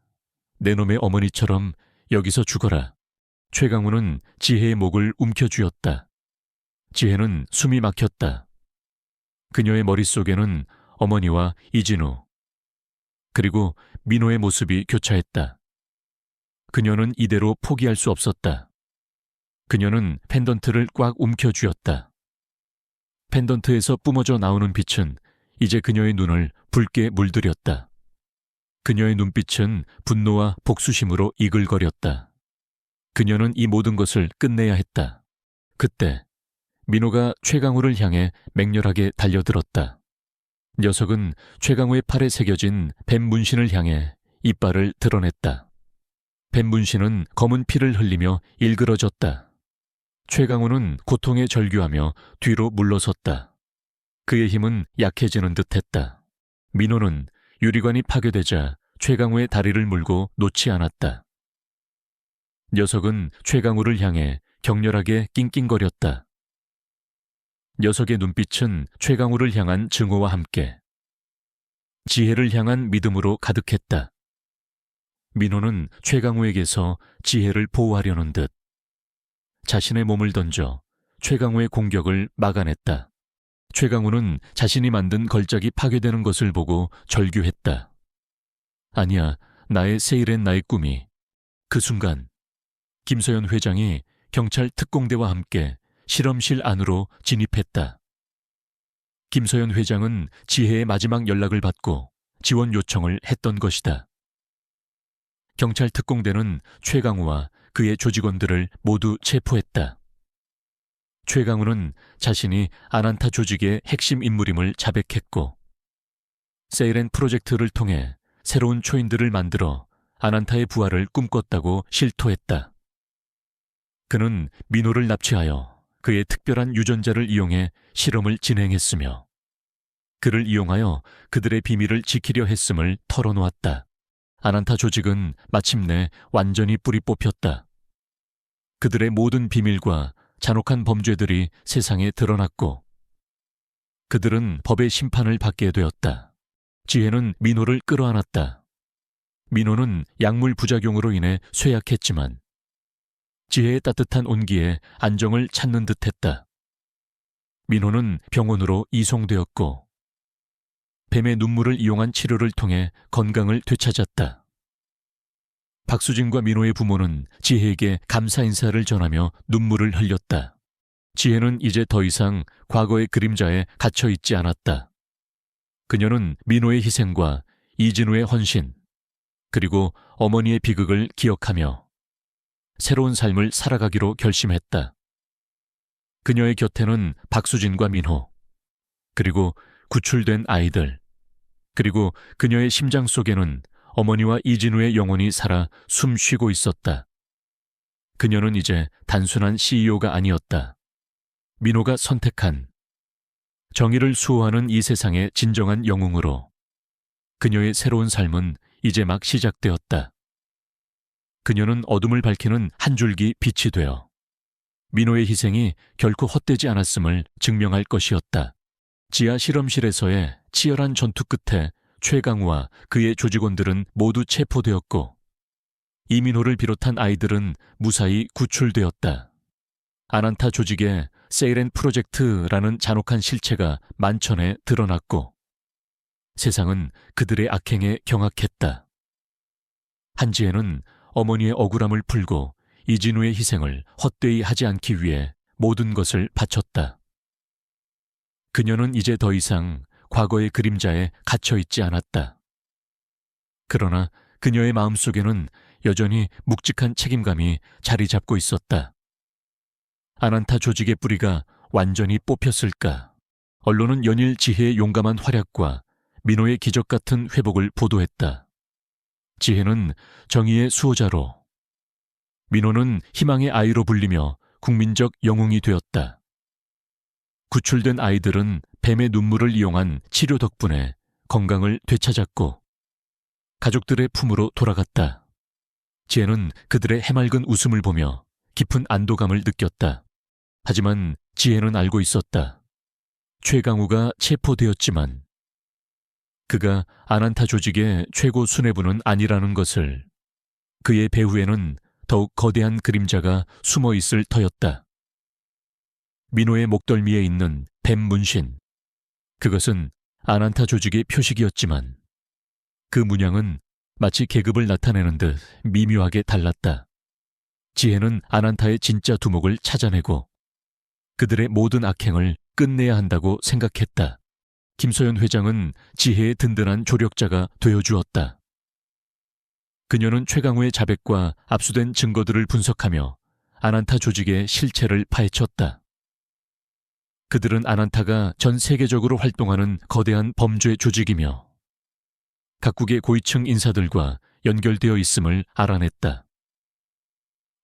내 놈의 어머니처럼 여기서 죽어라. 최강우는 지혜의 목을 움켜쥐었다. 지혜는 숨이 막혔다. 그녀의 머릿속에는 어머니와 이진우 그리고 민호의 모습이 교차했다. 그녀는 이대로 포기할 수 없었다. 그녀는 펜던트를 꽉 움켜쥐었다. 펜던트에서 뿜어져 나오는 빛은 이제 그녀의 눈을 붉게 물들였다. 그녀의 눈빛은 분노와 복수심으로 이글거렸다. 그녀는 이 모든 것을 끝내야 했다. 그때 민호가 최강우를 향해 맹렬하게 달려들었다. 녀석은 최강우의 팔에 새겨진 뱀 문신을 향해 이빨을 드러냈다. 뱀 문신은 검은 피를 흘리며 일그러졌다. 최강우는 고통에 절규하며 뒤로 물러섰다. 그의 힘은 약해지는 듯했다. 민호는 유리관이 파괴되자 최강우의 다리를 물고 놓지 않았다. 녀석은 최강우를 향해 격렬하게 낑낑거렸다. 녀석의 눈빛은 최강우를 향한 증오와 함께 지혜를 향한 믿음으로 가득했다. 민호는 최강우에게서 지혜를 보호하려는 듯 자신의 몸을 던져 최강우의 공격을 막아냈다. 최강우는 자신이 만든 걸작이 파괴되는 것을 보고 절규했다. 아니야, 나의 세일엔 나의 꿈이. 그 순간 김서연 회장이 경찰 특공대와 함께 실험실 안으로 진입했다. 김서연 회장은 지혜의 마지막 연락을 받고 지원 요청을 했던 것이다. 경찰 특공대는 최강우와 그의 조직원들을 모두 체포했다. 최강우는 자신이 아난타 조직의 핵심 인물임을 자백했고 세일엔 프로젝트를 통해 새로운 초인들을 만들어 아난타의 부활을 꿈꿨다고 실토했다. 그는 민호를 납치하여 그의 특별한 유전자를 이용해 실험을 진행했으며 그를 이용하여 그들의 비밀을 지키려 했음을 털어놓았다. 아난타 조직은 마침내 완전히 뿌리 뽑혔다. 그들의 모든 비밀과 잔혹한 범죄들이 세상에 드러났고 그들은 법의 심판을 받게 되었다. 지혜는 민호를 끌어안았다. 민호는 약물 부작용으로 인해 쇠약했지만 지혜의 따뜻한 온기에 안정을 찾는 듯했다. 민호는 병원으로 이송되었고 뱀의 눈물을 이용한 치료를 통해 건강을 되찾았다. 박수진과 민호의 부모는 지혜에게 감사 인사를 전하며 눈물을 흘렸다. 지혜는 이제 더 이상 과거의 그림자에 갇혀 있지 않았다. 그녀는 민호의 희생과 이진우의 헌신, 그리고 어머니의 비극을 기억하며 새로운 삶을 살아가기로 결심했다. 그녀의 곁에는 박수진과 민호, 그리고 구출된 아이들, 그리고 그녀의 심장 속에는 어머니와 이진우의 영혼이 살아 숨 쉬고 있었다. 그녀는 이제 단순한 CEO가 아니었다. 민호가 선택한 정의를 수호하는 이 세상의 진정한 영웅으로 그녀의 새로운 삶은 이제 막 시작되었다. 그녀는 어둠을 밝히는 한 줄기 빛이 되어 민호의 희생이 결코 헛되지 않았음을 증명할 것이었다. 지하 실험실에서의 치열한 전투 끝에 최강우와 그의 조직원들은 모두 체포되었고 이민호를 비롯한 아이들은 무사히 구출되었다. 아난타 조직의 세이렌 프로젝트라는 잔혹한 실체가 만천에 드러났고 세상은 그들의 악행에 경악했다. 한지혜는 어머니의 억울함을 풀고 이진우의 희생을 헛되이 하지 않기 위해 모든 것을 바쳤다. 그녀는 이제 더 이상 과거의 그림자에 갇혀 있지 않았다. 그러나 그녀의 마음속에는 여전히 묵직한 책임감이 자리 잡고 있었다. 아난타 조직의 뿌리가 완전히 뽑혔을까? 언론은 연일 지혜의 용감한 활약과 민호의 기적 같은 회복을 보도했다. 지혜는 정의의 수호자로, 민호는 희망의 아이로 불리며 국민적 영웅이 되었다. 구출된 아이들은 뱀의 눈물을 이용한 치료 덕분에 건강을 되찾았고 가족들의 품으로 돌아갔다. 지혜는 그들의 해맑은 웃음을 보며 깊은 안도감을 느꼈다. 하지만 지혜는 알고 있었다. 최강우가 체포되었지만 그가 아난타 조직의 최고 수뇌부는 아니라는 것을, 그의 배후에는 더욱 거대한 그림자가 숨어 있을 터였다. 민호의 목덜미에 있는 뱀 문신, 그것은 아난타 조직의 표식이었지만 그 문양은 마치 계급을 나타내는 듯 미묘하게 달랐다. 지혜는 아난타의 진짜 두목을 찾아내고 그들의 모든 악행을 끝내야 한다고 생각했다. 김소연 회장은 지혜의 든든한 조력자가 되어주었다. 그녀는 최강우의 자백과 압수된 증거들을 분석하며 아난타 조직의 실체를 파헤쳤다. 그들은 아난타가 전 세계적으로 활동하는 거대한 범죄 조직이며 각국의 고위층 인사들과 연결되어 있음을 알아냈다.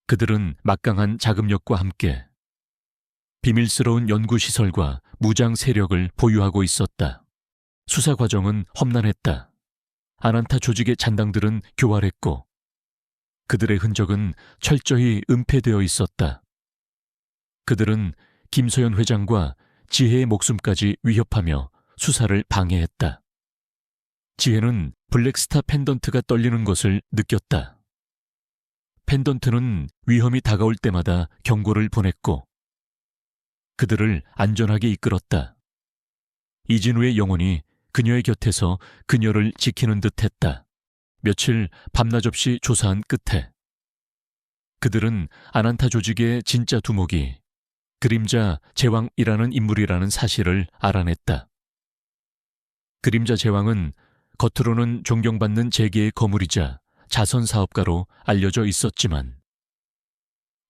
그들은 막강한 자금력과 함께 비밀스러운 연구시설과 무장 세력을 보유하고 있었다. 수사 과정은 험난했다. 아난타 조직의 잔당들은 교활했고 그들의 흔적은 철저히 은폐되어 있었다. 그들은 김소연 회장과 지혜의 목숨까지 위협하며 수사를 방해했다. 지혜는 블랙스타 펜던트가 떨리는 것을 느꼈다. 펜던트는 위험이 다가올 때마다 경고를 보냈고 그들을 안전하게 이끌었다. 이진우의 영혼이 그녀의 곁에서 그녀를 지키는 듯했다. 며칠 밤낮 없이 조사한 끝에 그들은 아난타 조직의 진짜 두목이 그림자 제왕이라는 인물이라는 사실을 알아냈다. 그림자 제왕은 겉으로는 존경받는 재계의 거물이자 자선 사업가로 알려져 있었지만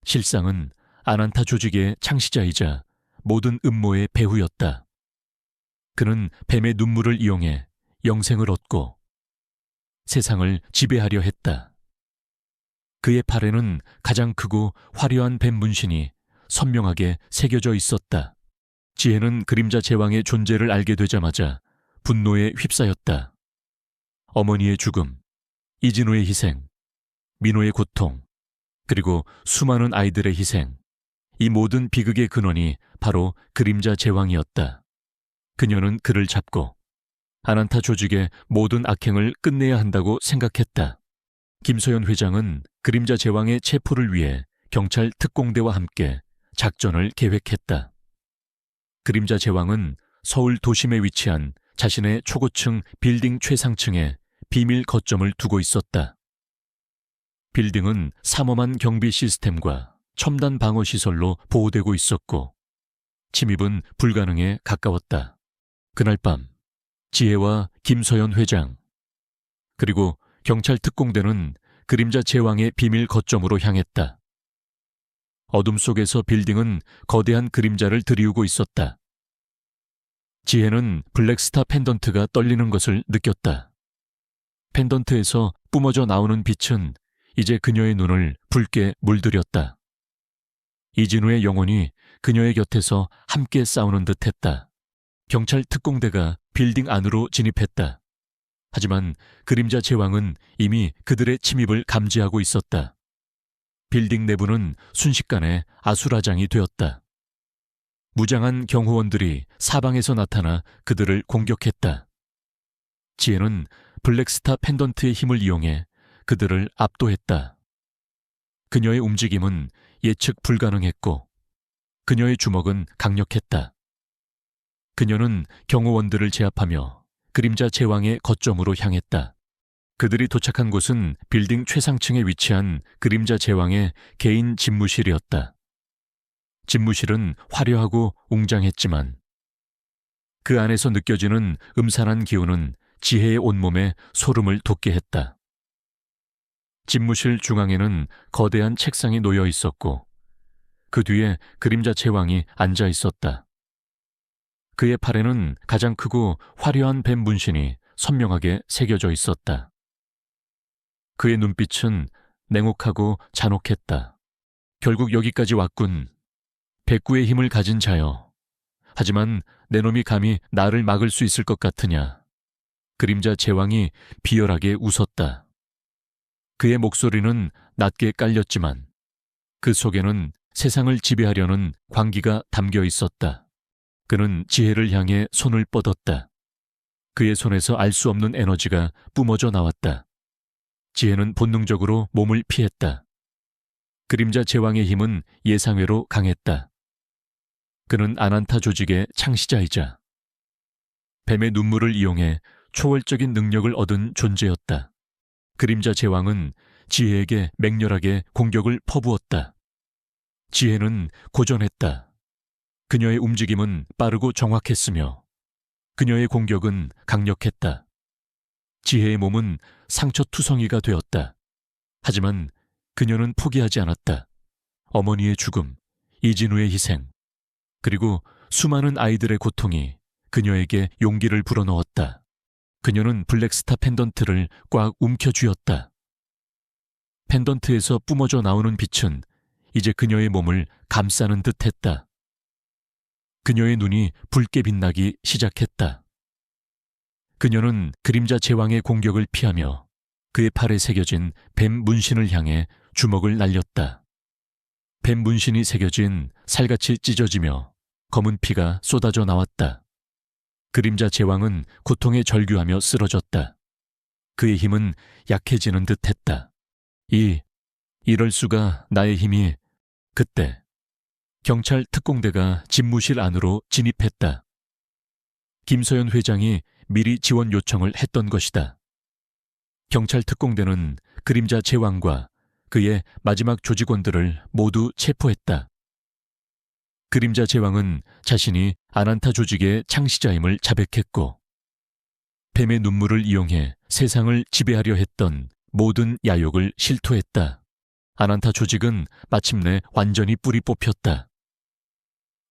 실상은 아난타 조직의 창시자이자 모든 음모의 배후였다. 그는 뱀의 눈물을 이용해 영생을 얻고 세상을 지배하려 했다. 그의 팔에는 가장 크고 화려한 뱀 문신이 선명하게 새겨져 있었다. 지혜는 그림자 제왕의 존재를 알게 되자마자 분노에 휩싸였다. 어머니의 죽음, 이진우의 희생, 민호의 고통, 그리고 수많은 아이들의 희생, 이 모든 비극의 근원이 바로 그림자 제왕이었다. 그녀는 그를 잡고 아난타 조직의 모든 악행을 끝내야 한다고 생각했다. 김소연 회장은 그림자 제왕의 체포를 위해 경찰 특공대와 함께 작전을 계획했다. 그림자 제왕은 서울 도심에 위치한 자신의 초고층 빌딩 최상층에 비밀 거점을 두고 있었다. 빌딩은 삼엄한 경비 시스템과 첨단 방어 시설로 보호되고 있었고 침입은 불가능에 가까웠다. 그날 밤 지혜와 김서연 회장 그리고 경찰 특공대는 그림자 제왕의 비밀 거점으로 향했다. 어둠 속에서 빌딩은 거대한 그림자를 드리우고 있었다. 지혜는 블랙스타 펜던트가 떨리는 것을 느꼈다. 펜던트에서 뿜어져 나오는 빛은 이제 그녀의 눈을 붉게 물들였다. 이진우의 영혼이 그녀의 곁에서 함께 싸우는 듯했다. 경찰 특공대가 빌딩 안으로 진입했다. 하지만 그림자 제왕은 이미 그들의 침입을 감지하고 있었다. 빌딩 내부는 순식간에 아수라장이 되었다. 무장한 경호원들이 사방에서 나타나 그들을 공격했다. 지혜는 블랙스타 펜던트의 힘을 이용해 그들을 압도했다. 그녀의 움직임은 예측 불가능했고 그녀의 주먹은 강력했다. 그녀는 경호원들을 제압하며 그림자 제왕의 거점으로 향했다. 그들이 도착한 곳은 빌딩 최상층에 위치한 그림자 제왕의 개인 집무실이었다. 집무실은 화려하고 웅장했지만 그 안에서 느껴지는 음산한 기운은 지혜의 온몸에 소름을 돋게 했다. 집무실 중앙에는 거대한 책상이 놓여 있었고 그 뒤에 그림자 제왕이 앉아 있었다. 그의 팔에는 가장 크고 화려한 뱀 문신이 선명하게 새겨져 있었다. 그의 눈빛은 냉혹하고 잔혹했다. 결국 여기까지 왔군. 백구의 힘을 가진 자여. 하지만 내 놈이 감히 나를 막을 수 있을 것 같으냐. 그림자 제왕이 비열하게 웃었다. 그의 목소리는 낮게 깔렸지만 그 속에는 세상을 지배하려는 광기가 담겨 있었다. 그는 지혜를 향해 손을 뻗었다. 그의 손에서 알 수 없는 에너지가 뿜어져 나왔다. 지혜는 본능적으로 몸을 피했다. 그림자 제왕의 힘은 예상외로 강했다. 그는 아난타 조직의 창시자이자 뱀의 눈물을 이용해 초월적인 능력을 얻은 존재였다. 그림자 제왕은 지혜에게 맹렬하게 공격을 퍼부었다. 지혜는 고전했다. 그녀의 움직임은 빠르고 정확했으며 그녀의 공격은 강력했다. 지혜의 몸은 상처투성이가 되었다. 하지만 그녀는 포기하지 않았다. 어머니의 죽음, 이진우의 희생, 그리고 수많은 아이들의 고통이 그녀에게 용기를 불어넣었다. 그녀는 블랙스타 펜던트를 꽉 움켜쥐었다. 펜던트에서 뿜어져 나오는 빛은 이제 그녀의 몸을 감싸는 듯했다. 그녀의 눈이 붉게 빛나기 시작했다. 그녀는 그림자 제왕의 공격을 피하며 그의 팔에 새겨진 뱀 문신을 향해 주먹을 날렸다. 뱀 문신이 새겨진 살같이 찢어지며 검은 피가 쏟아져 나왔다. 그림자 제왕은 고통에 절규하며 쓰러졌다. 그의 힘은 약해지는 듯했다. 이럴 수가. 나의 힘이. 그때 경찰 특공대가 집무실 안으로 진입했다. 김서연 회장이 미리 지원 요청을 했던 것이다. 경찰 특공대는 그림자 제왕과 그의 마지막 조직원들을 모두 체포했다. 그림자 제왕은 자신이 아난타 조직의 창시자임을 자백했고 뱀의 눈물을 이용해 세상을 지배하려 했던 모든 야욕을 실토했다. 아난타 조직은 마침내 완전히 뿌리 뽑혔다.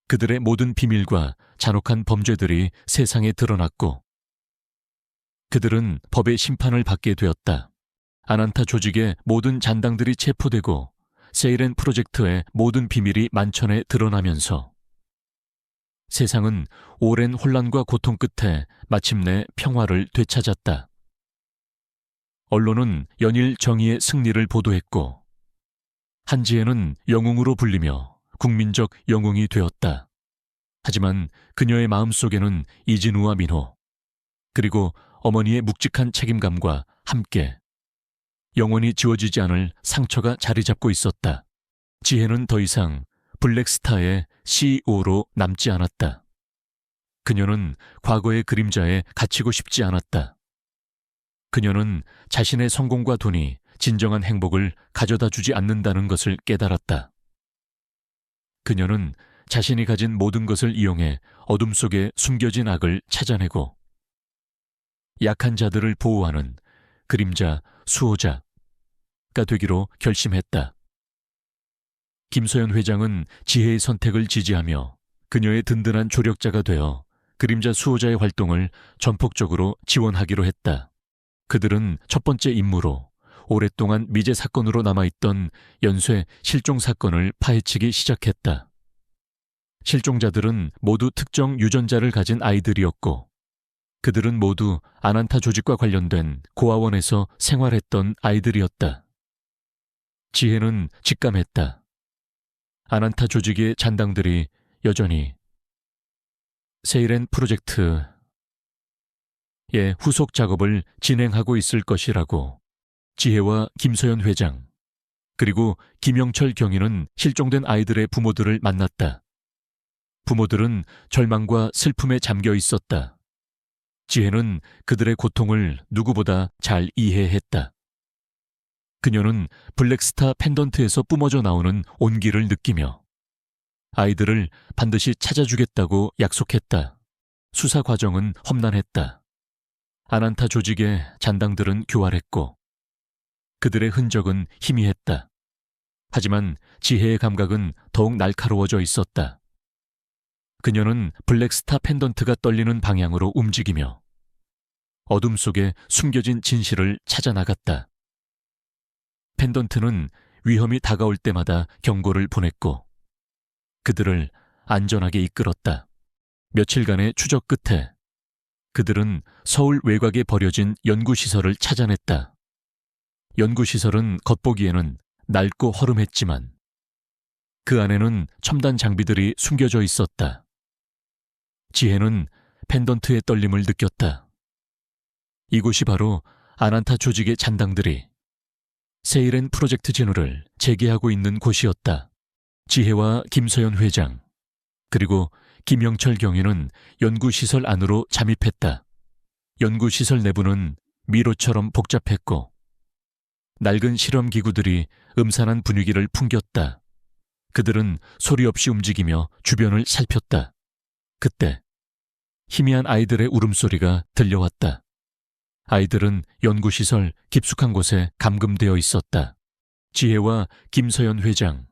그들의 모든 비밀과 잔혹한 범죄들이 세상에 드러났고 그들은 법의 심판을 받게 되었다. 아난타 조직의 모든 잔당들이 체포되고 세이렌 프로젝트의 모든 비밀이 만천에 드러나면서 세상은 오랜 혼란과 고통 끝에 마침내 평화를 되찾았다. 언론은 연일 정의의 승리를 보도했고 한지혜는 영웅으로 불리며 국민적 영웅이 되었다. 하지만 그녀의 마음속에는 이진우와 민호, 그리고 어머니의 묵직한 책임감과 함께 영원히 지워지지 않을 상처가 자리 잡고 있었다. 지혜는 더 이상 블랙스타의 CEO로 남지 않았다. 그녀는 과거의 그림자에 갇히고 싶지 않았다. 그녀는 자신의 성공과 돈이 진정한 행복을 가져다 주지 않는다는 것을 깨달았다. 그녀는 자신이 가진 모든 것을 이용해 어둠 속에 숨겨진 악을 찾아내고 약한 자들을 보호하는 그림자 수호자가 되기로 결심했다. 김소연 회장은 지혜의 선택을 지지하며 그녀의 든든한 조력자가 되어 그림자 수호자의 활동을 전폭적으로 지원하기로 했다. 그들은 첫 번째 임무로 오랫동안 미제 사건으로 남아있던 연쇄 실종 사건을 파헤치기 시작했다. 실종자들은 모두 특정 유전자를 가진 아이들이었고 그들은 모두 아난타 조직과 관련된 고아원에서 생활했던 아이들이었다. 지혜는 직감했다. 아난타 조직의 잔당들이 여전히 세이렌 프로젝트의 후속 작업을 진행하고 있을 것이라고. 지혜와 김소연 회장, 그리고 김영철 경위는 실종된 아이들의 부모들을 만났다. 부모들은 절망과 슬픔에 잠겨 있었다. 지혜는 그들의 고통을 누구보다 잘 이해했다. 그녀는 블랙스타 펜던트에서 뿜어져 나오는 온기를 느끼며 아이들을 반드시 찾아주겠다고 약속했다. 수사 과정은 험난했다. 아난타 조직의 잔당들은 교활했고 그들의 흔적은 희미했다. 하지만 지혜의 감각은 더욱 날카로워져 있었다. 그녀는 블랙스타 펜던트가 떨리는 방향으로 움직이며 어둠 속에 숨겨진 진실을 찾아나갔다. 펜던트는 위험이 다가올 때마다 경고를 보냈고 그들을 안전하게 이끌었다. 며칠간의 추적 끝에 그들은 서울 외곽에 버려진 연구시설을 찾아냈다. 연구시설은 겉보기에는 낡고 허름했지만 그 안에는 첨단 장비들이 숨겨져 있었다. 지혜는 펜던트의 떨림을 느꼈다. 이곳이 바로 아난타 조직의 잔당들이 세이렌 프로젝트 진우를 재개하고 있는 곳이었다. 지혜와 김소연 회장, 그리고 김영철 경위는 연구시설 안으로 잠입했다. 연구시설 내부는 미로처럼 복잡했고 낡은 실험기구들이 음산한 분위기를 풍겼다. 그들은 소리 없이 움직이며 주변을 살폈다. 그때 희미한 아이들의 울음소리가 들려왔다. 아이들은 연구시설 깊숙한 곳에 감금되어 있었다. 지혜와 김서연 회장,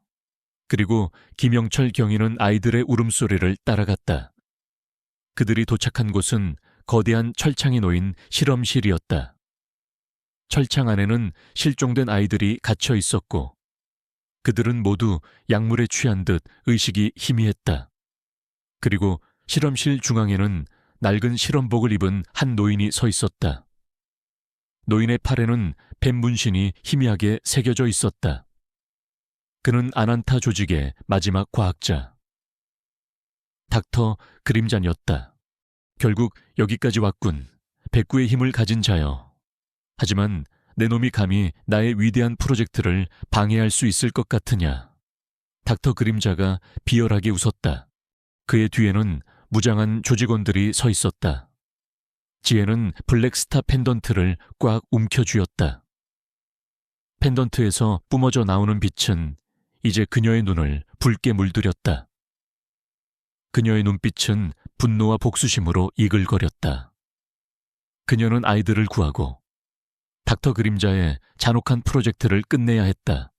그리고 김영철 경위는 아이들의 울음소리를 따라갔다. 그들이 도착한 곳은 거대한 철창이 놓인 실험실이었다. 철창 안에는 실종된 아이들이 갇혀 있었고 그들은 모두 약물에 취한 듯 의식이 희미했다. 그리고 실험실 중앙에는 낡은 실험복을 입은 한 노인이 서 있었다. 노인의 팔에는 뱀 문신이 희미하게 새겨져 있었다. 그는 아난타 조직의 마지막 과학자, 닥터 그림잔이었다. 결국 여기까지 왔군. 백구의 힘을 가진 자여. 하지만 내 놈이 감히 나의 위대한 프로젝트를 방해할 수 있을 것 같으냐. 닥터 그림자가 비열하게 웃었다. 그의 뒤에는 무장한 조직원들이 서 있었다. 지혜는 블랙스타 펜던트를 꽉 움켜쥐었다. 펜던트에서 뿜어져 나오는 빛은 이제 그녀의 눈을 붉게 물들였다. 그녀의 눈빛은 분노와 복수심으로 이글거렸다. 그녀는 아이들을 구하고 닥터 그림자의 잔혹한 프로젝트를 끝내야 했다.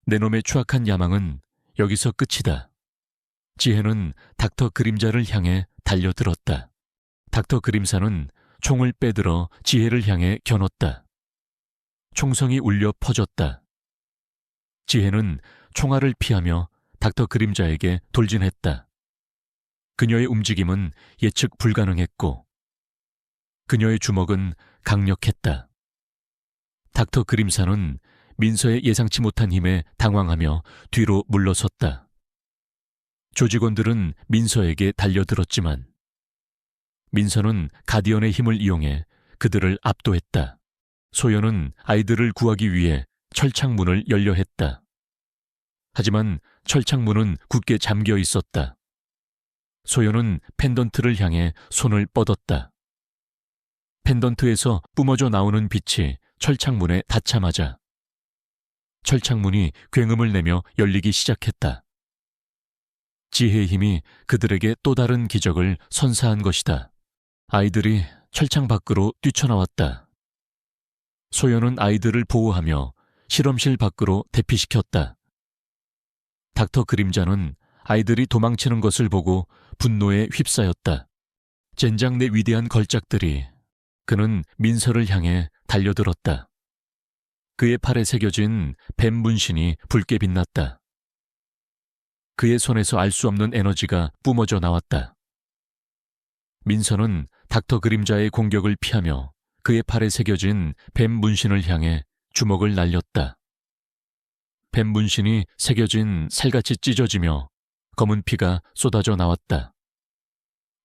내 놈의 추악한 야망은 여기서 끝이다. 지혜는 닥터 그림자를 향해 달려들었다. 닥터 그림사는 총을 빼들어 지혜를 향해 겨눴다. 총성이 울려 퍼졌다. 지혜는 총알을 피하며 닥터 그림자에게 돌진했다. 그녀의 움직임은 예측 불가능했고 그녀의 주먹은 강력했다. 닥터 그림사는 민서의 예상치 못한 힘에 당황하며 뒤로 물러섰다. 조직원들은 민서에게 달려들었지만 민서는 가디언의 힘을 이용해 그들을 압도했다. 소연은 아이들을 구하기 위해 철창문을 열려 했다. 하지만 철창문은 굳게 잠겨 있었다. 소연은 펜던트를 향해 손을 뻗었다. 펜던트에서 뿜어져 나오는 빛이 철창문에 닿자마자 철창문이 굉음을 내며 열리기 시작했다. 지혜의 힘이 그들에게 또 다른 기적을 선사한 것이다. 아이들이 철창 밖으로 뛰쳐나왔다. 소연은 아이들을 보호하며 실험실 밖으로 대피시켰다. 닥터 그림자는 아이들이 도망치는 것을 보고 분노에 휩싸였다. 젠장 내 위대한 걸작들이. 그는 민서를 향해 달려들었다. 그의 팔에 새겨진 뱀 문신이 붉게 빛났다. 그의 손에서 알 수 없는 에너지가 뿜어져 나왔다. 민서는 닥터 그림자의 공격을 피하며 그의 팔에 새겨진 뱀 문신을 향해 주먹을 날렸다. 뱀 문신이 새겨진 살같이 찢어지며 검은 피가 쏟아져 나왔다.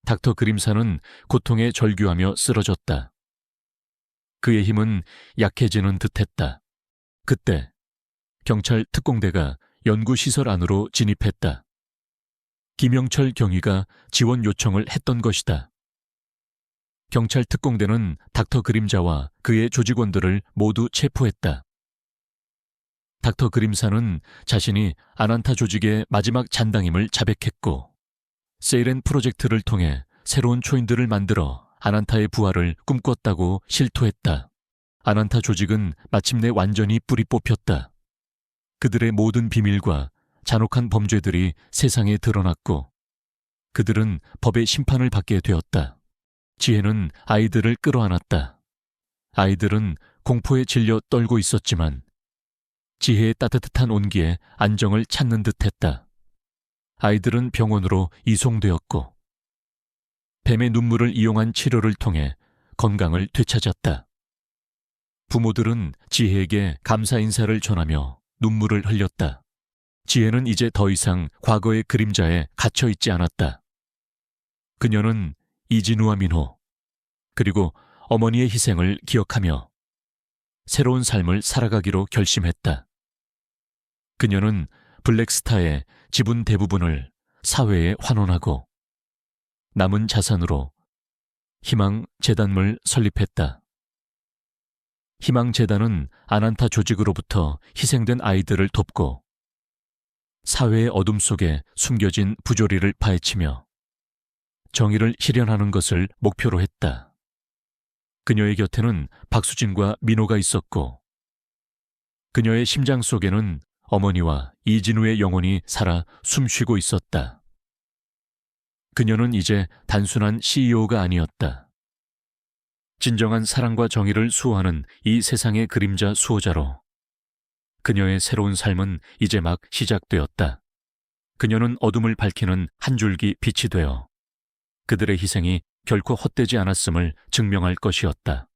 닥터 그림사는 고통에 절규하며 쓰러졌다. 그의 힘은 약해지는 듯했다. 그때 경찰 특공대가 연구시설 안으로 진입했다. 김영철 경위가 지원 요청을 했던 것이다. 경찰 특공대는 닥터 그림자와 그의 조직원들을 모두 체포했다. 닥터 그림사는 자신이 아난타 조직의 마지막 잔당임을 자백했고 세이렌 프로젝트를 통해 새로운 초인들을 만들어 아난타의 부활을 꿈꿨다고 실토했다. 아난타 조직은 마침내 완전히 뿌리 뽑혔다. 그들의 모든 비밀과 잔혹한 범죄들이 세상에 드러났고 그들은 법의 심판을 받게 되었다. 지혜는 아이들을 끌어안았다. 아이들은 공포에 질려 떨고 있었지만 지혜의 따뜻한 온기에 안정을 찾는 듯했다. 아이들은 병원으로 이송되었고 뱀의 눈물을 이용한 치료를 통해 건강을 되찾았다. 부모들은 지혜에게 감사 인사를 전하며 눈물을 흘렸다. 지혜는 이제 더 이상 과거의 그림자에 갇혀 있지 않았다. 그녀는 이진우와 민호, 그리고 어머니의 희생을 기억하며 새로운 삶을 살아가기로 결심했다. 그녀는 블랙스타의 지분 대부분을 사회에 환원하고 남은 자산으로 희망재단을 설립했다. 희망재단은 아난타 조직으로부터 희생된 아이들을 돕고 사회의 어둠 속에 숨겨진 부조리를 파헤치며 정의를 실현하는 것을 목표로 했다. 그녀의 곁에는 박수진과 민호가 있었고 그녀의 심장 속에는 어머니와 이진우의 영혼이 살아 숨쉬고 있었다. 그녀는 이제 단순한 CEO가 아니었다. 진정한 사랑과 정의를 수호하는 이 세상의 그림자 수호자로 그녀의 새로운 삶은 이제 막 시작되었다. 그녀는 어둠을 밝히는 한 줄기 빛이 되어 그들의 희생이 결코 헛되지 않았음을 증명할 것이었다.